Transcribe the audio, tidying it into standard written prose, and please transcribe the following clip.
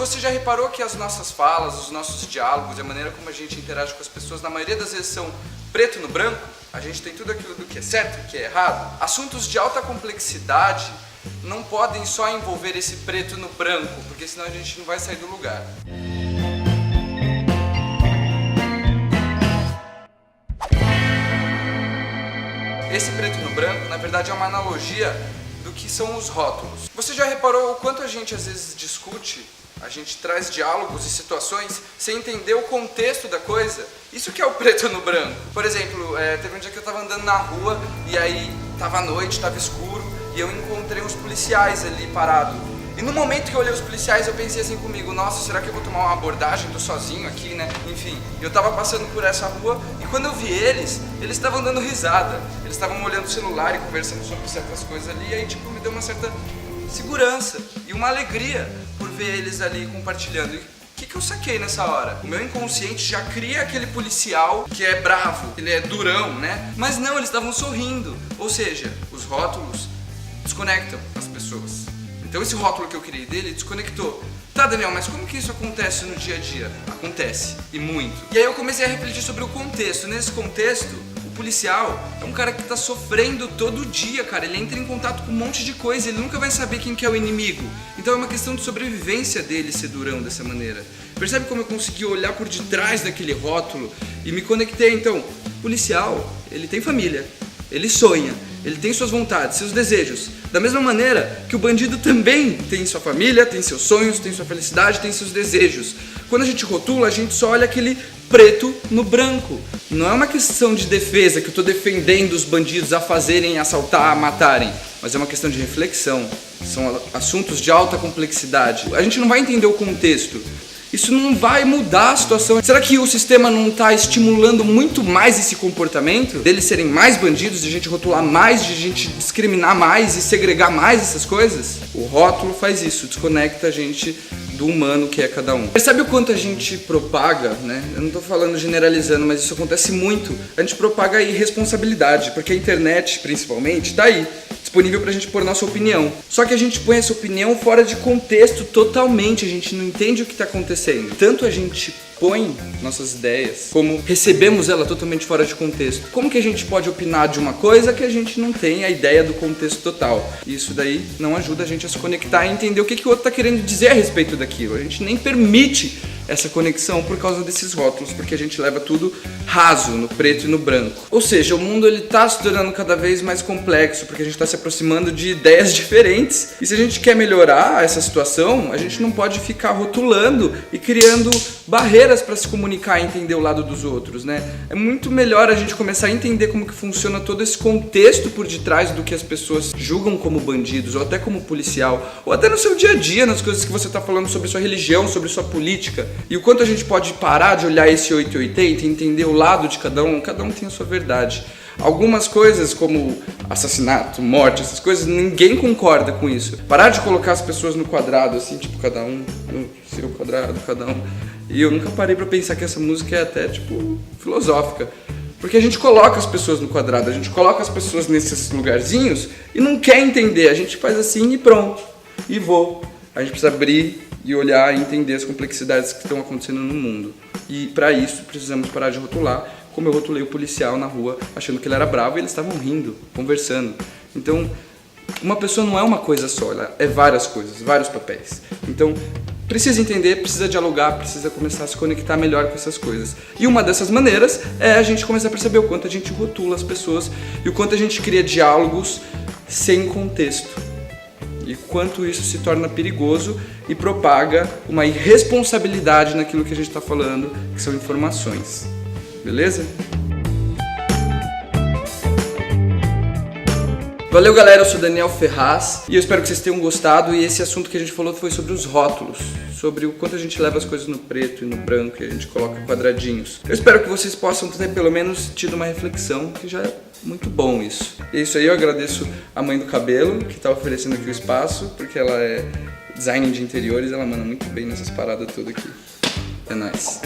Você já reparou que as nossas falas, os nossos diálogos, a maneira como a gente interage com as pessoas, na maioria das vezes são preto no branco? A gente tem tudo aquilo do que é certo e que é errado. Assuntos de alta complexidade não podem só envolver esse preto no branco, porque senão a gente não vai sair do lugar. Esse preto no branco, na verdade, é uma analogia do que são os rótulos. Você já reparou o quanto a gente às vezes discute? A gente traz diálogos e situações sem entender o contexto da coisa. Isso que é o preto no branco. Por exemplo, teve um dia que eu tava andando na rua e aí tava à noite, tava escuro e eu encontrei uns policiais ali parados. E no momento que eu olhei os policiais eu pensei assim comigo, nossa, será que eu vou tomar uma abordagem? Tô sozinho aqui, né? Enfim, eu tava passando por essa rua e quando eu vi eles estavam dando risada. Eles estavam olhando o celular e conversando sobre certas coisas ali e aí tipo me deu uma certa segurança e uma alegria por ver eles ali compartilhando. E o que eu saquei nessa hora? O meu inconsciente já cria aquele policial que é bravo, ele é durão, né? Mas não, eles estavam sorrindo. Ou seja, os rótulos desconectam as pessoas. Então esse rótulo que eu criei dele desconectou. Tá, Daniel, mas como que isso acontece no dia a dia? Acontece, e muito. E aí eu comecei a refletir sobre o contexto. Nesse contexto, o policial é um cara que tá sofrendo todo dia, cara. Ele entra em contato com um monte de coisa, ele nunca vai saber quem que é o inimigo. Então é uma questão de sobrevivência dele ser durão dessa maneira. Percebe como eu consegui olhar por detrás daquele rótulo e me conectei? Então, o policial, ele tem família, ele sonha, ele tem suas vontades, seus desejos. Da mesma maneira que o bandido também tem sua família, tem seus sonhos, tem sua felicidade, tem seus desejos. Quando a gente rotula, a gente só olha aquele preto no branco. Não é uma questão de defesa, que eu estou defendendo os bandidos a fazerem, assaltar, a matarem. Mas é uma questão de reflexão. São assuntos de alta complexidade. A gente não vai entender o contexto. Isso não vai mudar a situação. Será que o sistema não está estimulando muito mais esse comportamento? Deles serem mais bandidos, de a gente rotular mais, de a gente discriminar mais e segregar mais essas coisas? O rótulo faz isso, desconecta a gente do humano que é cada um. Percebe o quanto a gente propaga, né? Eu não estou falando generalizando, mas isso acontece muito. A gente propaga a irresponsabilidade, porque a internet, principalmente, está aí, disponível pra gente pôr nossa opinião. Só que a gente põe essa opinião fora de contexto totalmente, a gente não entende o que está acontecendo. Tanto a gente põe nossas ideias, como recebemos ela totalmente fora de contexto. Como que a gente pode opinar de uma coisa que a gente não tem a ideia do contexto total? Isso daí não ajuda a gente a se conectar e entender o que o outro está querendo dizer a respeito daquilo. A gente nem permite essa conexão por causa desses rótulos, porque a gente leva tudo raso, no preto e no branco. Ou seja, o mundo ele está se tornando cada vez mais complexo, porque a gente está se aproximando de ideias diferentes. E se a gente quer melhorar essa situação, a gente não pode ficar rotulando e criando barreiras para se comunicar e entender o lado dos outros, né? É muito melhor a gente começar a entender como que funciona todo esse contexto por detrás do que as pessoas julgam como bandidos, ou até como policial, ou até no seu dia a dia, nas coisas que você está falando sobre sua religião, sobre sua política. E o quanto a gente pode parar de olhar esse 880 e entender o lado de cada um tem a sua verdade. Algumas coisas como assassinato, morte, essas coisas, ninguém concorda com isso. Parar de colocar as pessoas no quadrado, assim, tipo, cada um no seu quadrado, cada um. E eu nunca parei pra pensar que essa música é até, tipo, filosófica. Porque a gente coloca as pessoas no quadrado, a gente coloca as pessoas nesses lugarzinhos e não quer entender. A gente faz assim e pronto. E vou. A gente precisa abrir e olhar e entender as complexidades que estão acontecendo no mundo. E para isso precisamos parar de rotular, como eu rotulei o policial na rua achando que ele era bravo e eles estavam rindo, conversando. Então, uma pessoa não é uma coisa só, ela é várias coisas, vários papéis. Então, precisa entender, precisa dialogar, precisa começar a se conectar melhor com essas coisas. E uma dessas maneiras é a gente começar a perceber o quanto a gente rotula as pessoas e o quanto a gente cria diálogos sem contexto. E quanto isso se torna perigoso e propaga uma irresponsabilidade naquilo que a gente está falando, que são informações. Beleza? Valeu, galera, eu sou Daniel Ferraz e eu espero que vocês tenham gostado. E esse assunto que a gente falou foi sobre os rótulos, sobre o quanto a gente leva as coisas no preto e no branco e a gente coloca quadradinhos. Eu espero que vocês possam ter pelo menos tido uma reflexão, que já é muito bom isso. E é isso aí, eu agradeço a mãe do cabelo que está oferecendo aqui o espaço, porque ela é design de interiores, ela manda muito bem nessas paradas tudo aqui. É nóis.